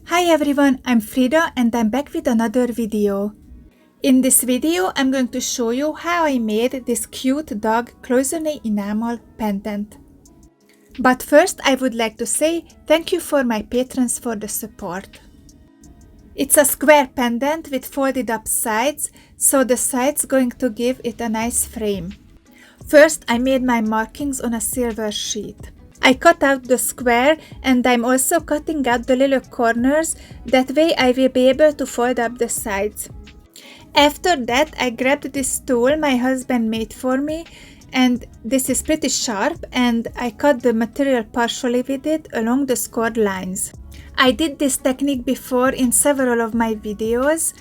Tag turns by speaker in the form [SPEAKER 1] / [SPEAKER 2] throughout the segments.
[SPEAKER 1] Hi everyone, I'm Frida and I'm back with another video. In this video, I'm going to show you how I made this cute dog Cloisonne enamel pendant. But first, I would like to say thank you for my patrons for the support. It's a square pendant with folded up sides, so the sides going to give it a nice frame. First, I made my markings on a silver sheet. I cut out the square and I'm also cutting out the little corners, that way I will be able to fold up the sides. After that, I grabbed this tool my husband made for me, and this is pretty sharp, and I cut the material partially with it along the scored lines. I did this technique before in several of my videos,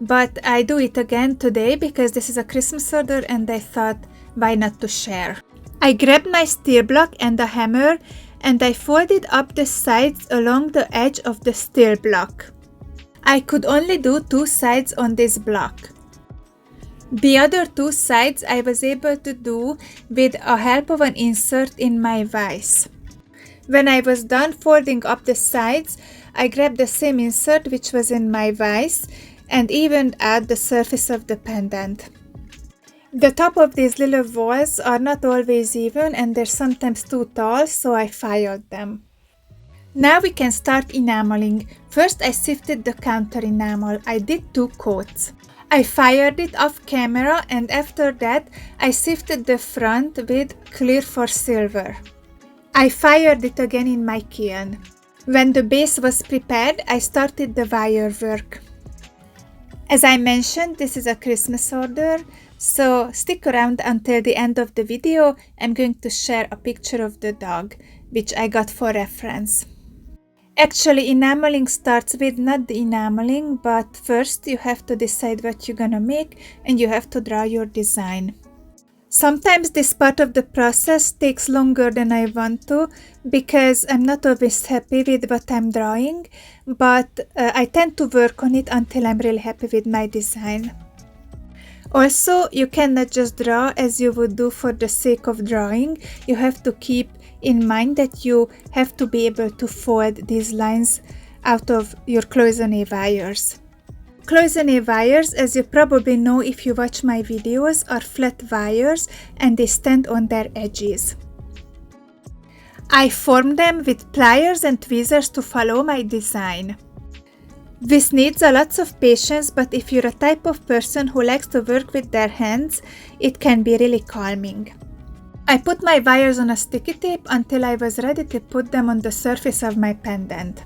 [SPEAKER 1] but I do it again today because this is a Christmas order and I thought, why not to share? I grabbed my steel block and a hammer and I folded up the sides along the edge of the steel block. I could only do two sides on this block. The other two sides I was able to do with the help of an insert in my vise. When I was done folding up the sides, I grabbed the same insert which was in my vise and evened out the surface of the pendant. The top of these little walls are not always even and they're sometimes too tall, so I filed them. Now we can start enameling. First I sifted the counter enamel. I did 2 coats. I fired it off camera and after that I sifted the front with clear for silver. I fired it again in my kiln. When the base was prepared, I started the wire work. As I mentioned, this is a Christmas order, so stick around until the end of the video. I'm going to share a picture of the dog, which I got for reference. Actually, enameling starts with not the enameling, but first you have to decide what you're gonna make and you have to draw your design. Sometimes this part of the process takes longer than I want to because I'm not always happy with what I'm drawing, but I tend to work on it until I'm really happy with my design. Also, you cannot just draw as you would do for the sake of drawing. You have to keep in mind that you have to be able to fold these lines out of your Cloisonne wires. Cloisonne wires, as you probably know if you watch my videos, are flat wires and they stand on their edges. I form them with pliers and tweezers to follow my design. This needs a lot of patience, but if you're a type of person who likes to work with their hands, it can be really calming. I put my wires on a sticky tape until I was ready to put them on the surface of my pendant.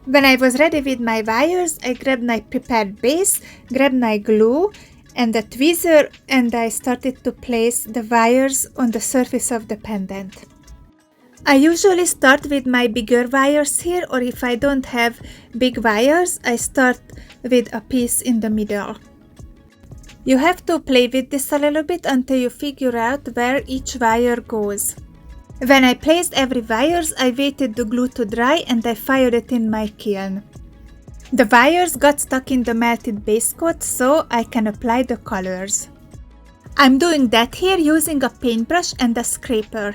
[SPEAKER 1] When I was ready with my wires, I grabbed my prepared base, grabbed my glue and a tweezer, and I started to place the wires on the surface of the pendant. I usually start with my bigger wires here, or if I don't have big wires, I start with a piece in the middle. You have to play with this a little bit until you figure out where each wire goes. When I placed every wires, I waited the glue to dry and I fired it in my kiln. The wires got stuck in the melted base coat, so I can apply the colors. I'm doing that here using a paintbrush and a scraper.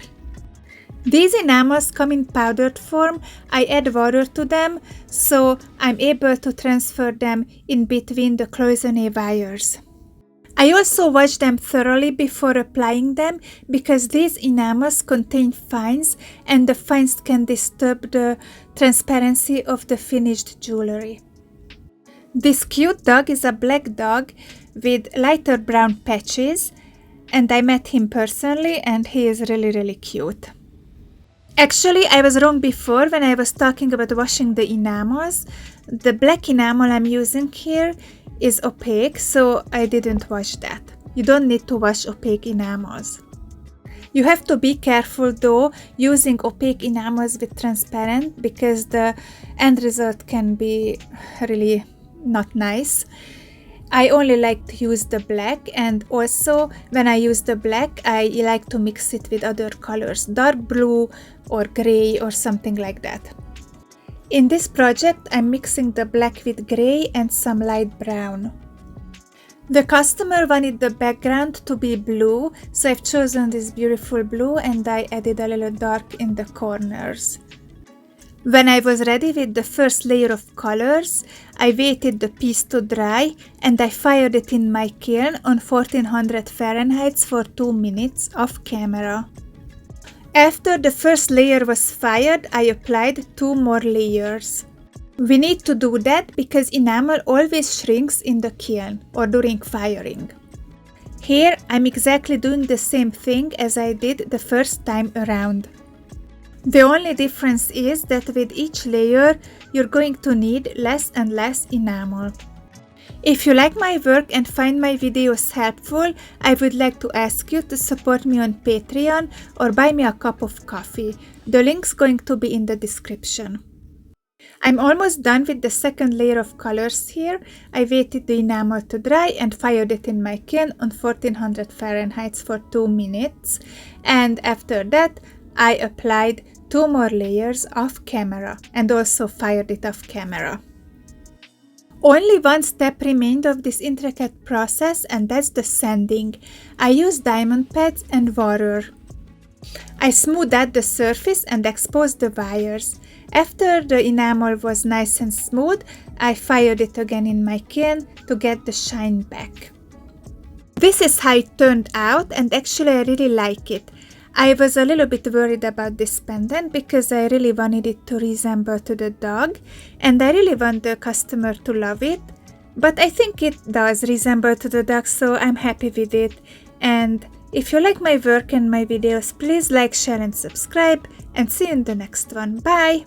[SPEAKER 1] These enamels come in powdered form. I add water to them, so I'm able to transfer them in between the Cloisonne wires. I also wash them thoroughly before applying them because these enamels contain fines and the fines can disturb the transparency of the finished jewelry. This cute dog is a black dog with lighter brown patches, and I met him personally and he is really cute. Actually, I was wrong before when I was talking about washing the enamels. The black enamel I'm using here is opaque, so I didn't wash that. You don't need to wash opaque enamels. You have to be careful though using opaque enamels with transparent because the end result can be really not nice. I only like to use the black, and also when I use the black I like to mix it with other colors, dark blue or gray or something like that. In this project, I'm mixing the black with grey and some light brown. The customer wanted the background to be blue, so I've chosen this beautiful blue and I added a little dark in the corners. When I was ready with the first layer of colors, I waited the piece to dry and I fired it in my kiln on 1400 Fahrenheit for 2 minutes off camera. After the first layer was fired, I applied 2 more layers. We need to do that because enamel always shrinks in the kiln or during firing. Here I'm exactly doing the same thing as I did the first time around. The only difference is that with each layer you're going to need less and less enamel. If you like my work and find my videos helpful, I would like to ask you to support me on Patreon or buy me a cup of coffee. The link's going to be in the description. I'm almost done with the second layer of colors here. I waited the enamel to dry and fired it in my kiln on 1400 Fahrenheit for 2 minutes. And after that, I applied 2 more layers off camera and also fired it off camera. Only one step remained of this intricate process, and that's the sanding. I used diamond pads and water. I smoothed out the surface and exposed the wires. After the enamel was nice and smooth, I fired it again in my kiln to get the shine back. This is how it turned out, and actually I really like it. I was a little bit worried about this pendant because I really wanted it to resemble to the dog and I really want the customer to love it, but I think it does resemble to the dog, so I'm happy with it. And if you like my work and my videos, please like, share and subscribe, and see you in the next one. Bye!